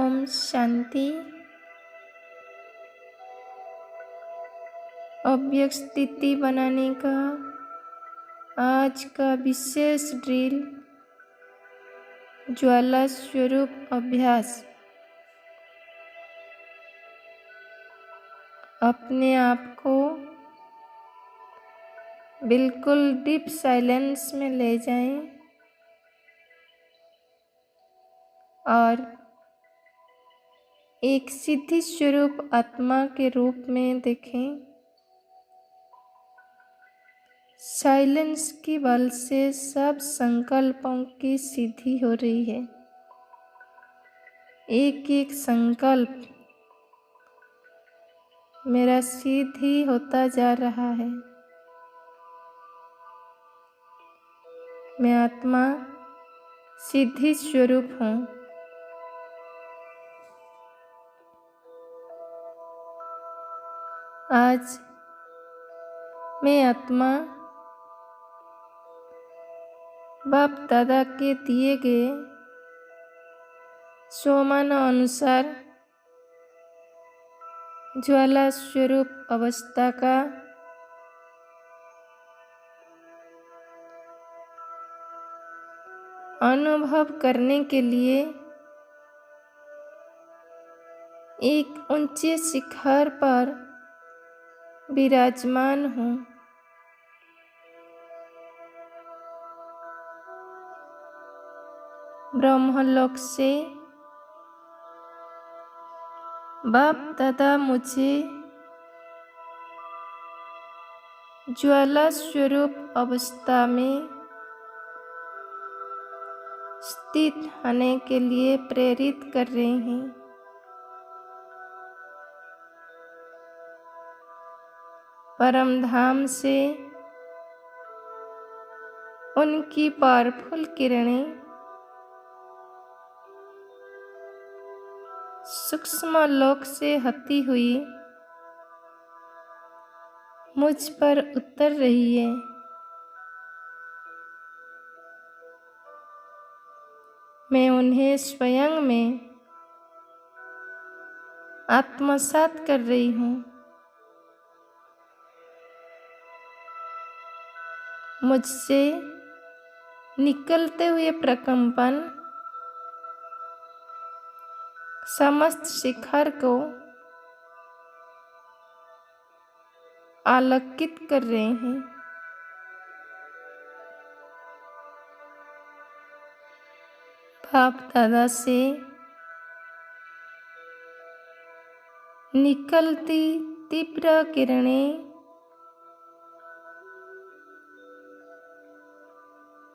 ओम शांति। अव्यक्त स्थिति बनाने का आज का विशेष ड्रिल ज्वाला स्वरूप अभ्यास। अपने आप को बिल्कुल डीप साइलेंस में ले जाएं और एक सिद्धि स्वरूप आत्मा के रूप में देखें। साइलेंस की बल से सब संकल्पों की सिद्धि हो रही है। एक एक संकल्प मेरा सिद्धि होता जा रहा है। मैं आत्मा सिद्धि स्वरूप हूँ। आज मैं आत्मा बाप दादा के दिए गए सोमान अनुसार ज्वाला स्वरूप अवस्था का अनुभव करने के लिए एक ऊंचे शिखर पर विराजमान हूँ। ब्रह्मलोक से बाप दादा मुझे ज्वाला स्वरूप अवस्था में स्थित होने के लिए प्रेरित कर रहे हैं। परम धाम से उनकी पावरफुल किरणें सूक्ष्म लोक से हती हुई मुझ पर उतर रही है। मैं उन्हें स्वयं में आत्मसात कर रही हूँ। मुझसे निकलते हुए प्रकंपन समस्त शिखर को आलोकित कर रहे हैं। बाप दादा से निकलती तीव्र किरणें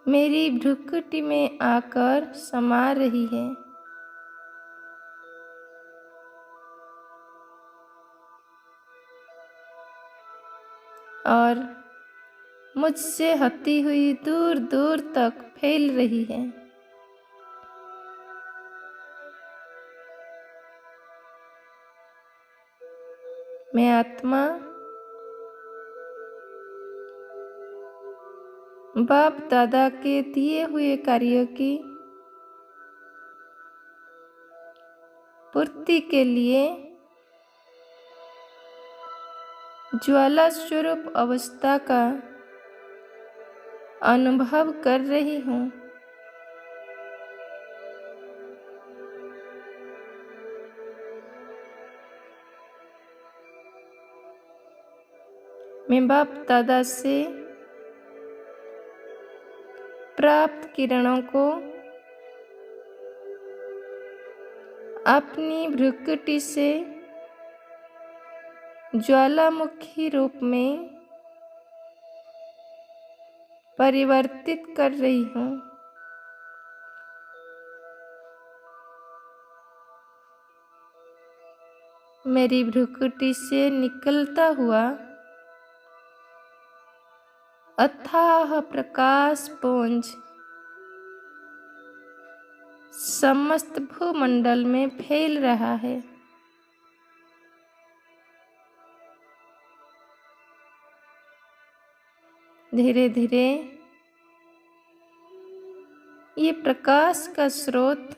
मेरी भ्रुकुटी में आकर समा रही है। और मुझसे हती हुई दूर दूर तक फैल रही है। मैं आत्मा बाप दादा के दिए हुए कार्यों की पूर्ति के लिए ज्वाला स्वरूप अवस्था का अनुभव कर रही हूँ। मैं बाप दादा से प्राप्त किरणों को अपनी भ्रुकुटी से ज्वालामुखी रूप में परिवर्तित कर रही हूँ। मेरी भ्रुकुटी से निकलता हुआ अथाह प्रकाश पुंज समस्त भूमंडल में फैल रहा है। धीरे धीरे ये प्रकाश का स्रोत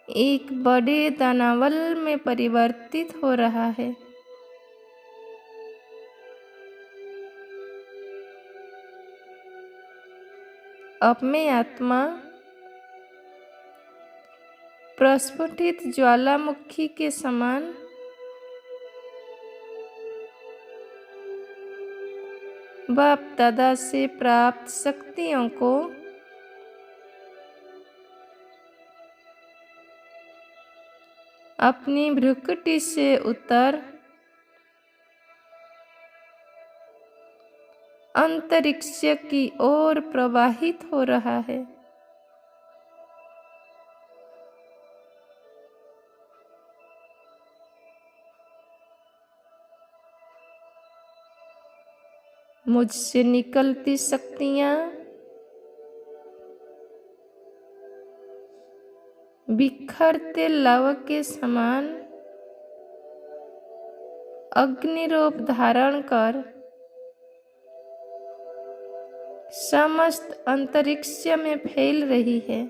एक बड़े दानवल में परिवर्तित हो रहा है। अब मैं आत्मा प्रस्फुटित ज्वालामुखी के समान बाप दादा से प्राप्त शक्तियों को अपनी भ्रुकुटी से उतर अंतरिक्ष की ओर प्रवाहित हो रहा है। मुझसे निकलती शक्तियां बिखरते लव के समान अग्नि रूप धारण कर समस्त अंतरिक्ष में फैल रही है।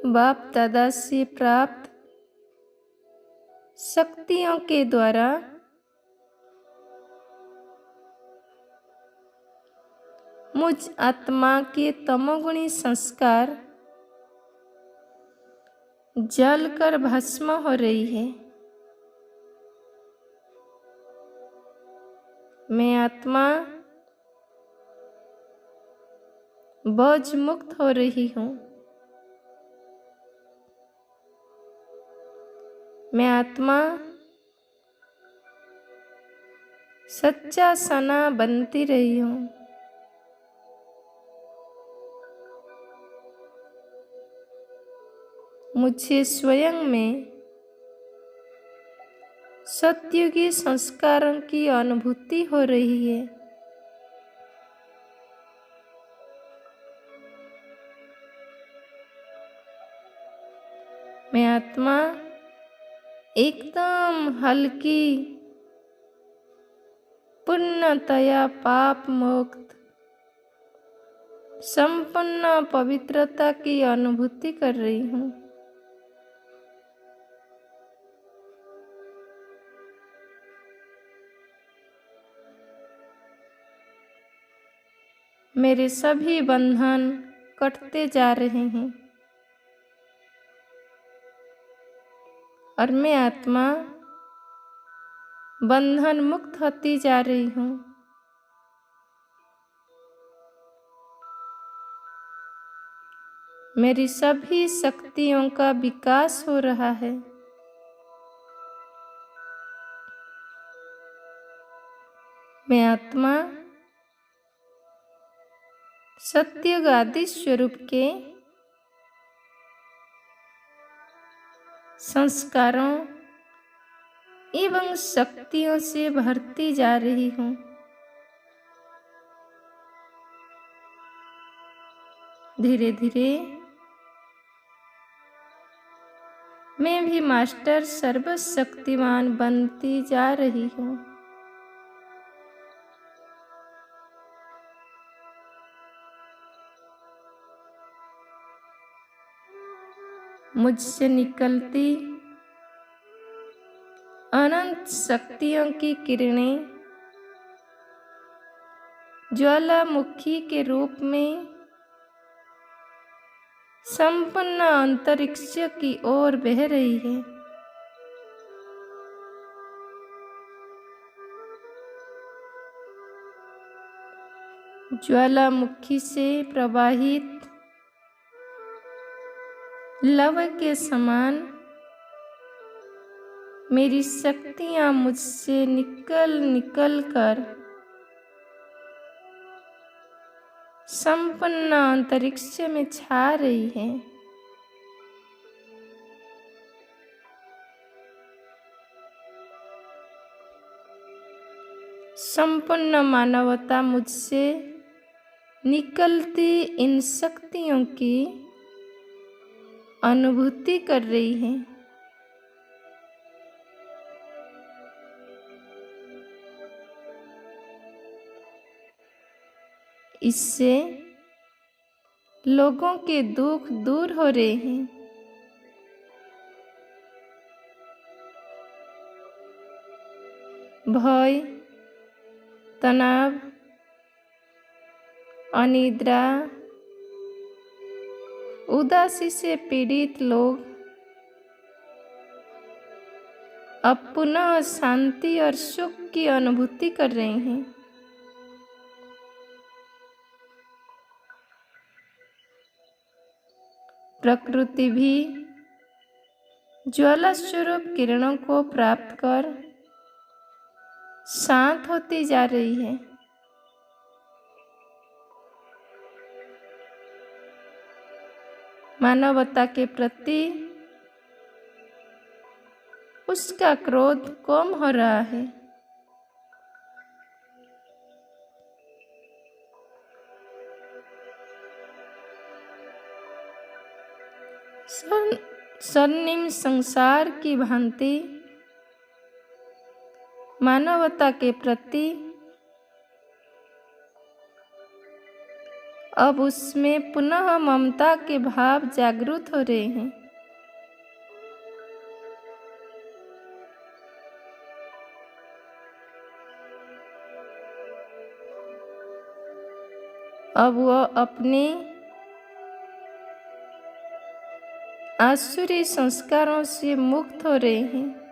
बाप दादा से प्राप्त शक्तियों के द्वारा मुझ आत्मा के तमोगुणी संस्कार जलकर भस्म हो रही है। मैं आत्मा बोझ मुक्त हो रही हूँ। मैं आत्मा सच्चा सना बनती रही हूँ। मुझे स्वयं में सत्युगी संस्कारों की अनुभूति हो रही है। मैं आत्मा एकदम हल्की पूर्णतया पाप मुक्त संपन्न पवित्रता की अनुभूति कर रही हूँ। मेरे सभी बंधन कटते जा रहे हैं और मैं आत्मा बंधन मुक्त होती जा रही हूँ। मेरी सभी शक्तियों का विकास हो रहा है। मैं आत्मा सत्युग आदि स्वरूप के संस्कारों एवं शक्तियों से भरती जा रही हूँ। धीरे धीरे मैं भी मास्टर सर्वशक्तिमान बनती जा रही हूँ। मुझसे निकलती अनंत शक्तियों की किरणें ज्वालामुखी के रूप में संपूर्ण अंतरिक्ष की ओर बह रही है। ज्वालामुखी से प्रवाहित लव के समान मेरी शक्तियां मुझसे निकल कर संपूर्ण अंतरिक्ष में छा रही है। संपूर्ण मानवता मुझसे निकलती इन शक्तियों की अनुभूति कर रही है। इससे लोगों के दुख दूर हो रहे हैं। भय, तनाव, अनिद्रा, उदासी से पीड़ित लोग अब पुनः शांति और सुख की अनुभूति कर रहे हैं। प्रकृति भी ज्वाला स्वरूप किरणों को प्राप्त कर शांत होती जा रही है। मानवता के प्रति उसका क्रोध कम हो रहा है। स्वर्णिम संसार की भांति मानवता के प्रति अब उसमें पुनः ममता के भाव जागृत हो रहे हैं। अब वह अपने आसुरी संस्कारों से मुक्त हो रहे हैं।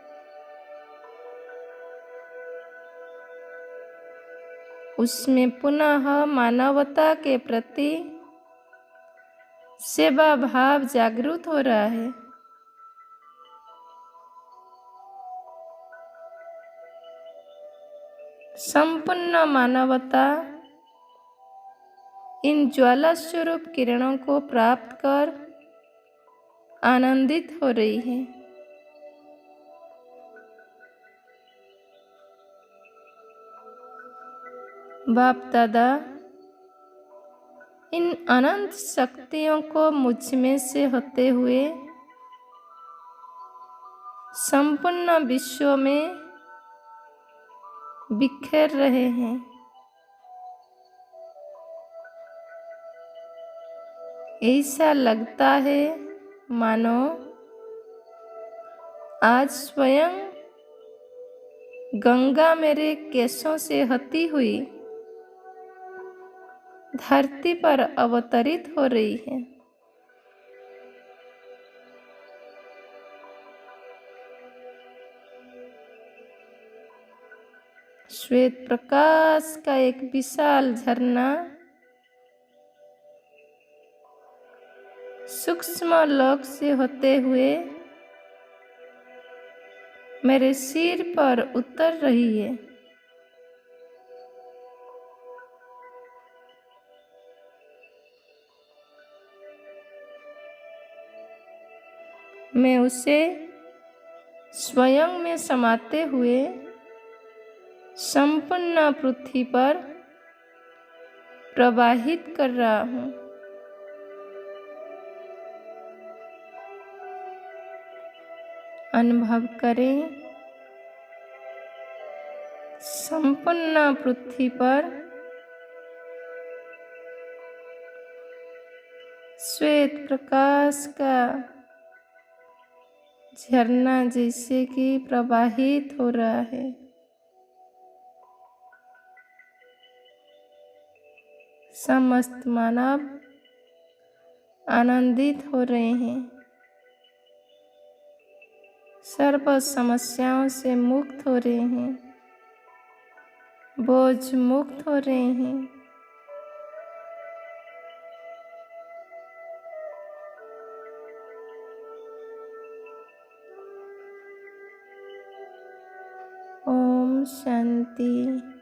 उसमें पुनः मानवता के प्रति सेवा भाव जागृत हो रहा है। संपूर्ण मानवता इन ज्वाला स्वरूप किरणों को प्राप्त कर आनंदित हो रही है। बाप दादा इन अनंत शक्तियों को मुझ में से होते हुए संपूर्ण विश्व में बिखेर रहे हैं। ऐसा लगता है मानो आज स्वयं गंगा मेरे केशों से हती हुई धरती पर अवतरित हो रही है। श्वेत प्रकाश का एक विशाल झरना सूक्ष्म लोक से होते हुए मेरे सिर पर उतर रही है। मैं उसे स्वयं में समाते हुए संपूर्ण पृथ्वी पर प्रवाहित कर रहा हूँ। अनुभव करें संपूर्ण पृथ्वी पर श्वेत प्रकाश का झरना जैसे कि प्रवाहित हो रहा है। समस्त मानव आनंदित हो रहे हैं, सर्व समस्याओं से मुक्त हो रहे हैं, बोझ मुक्त हो रहे हैं। ओम शांति।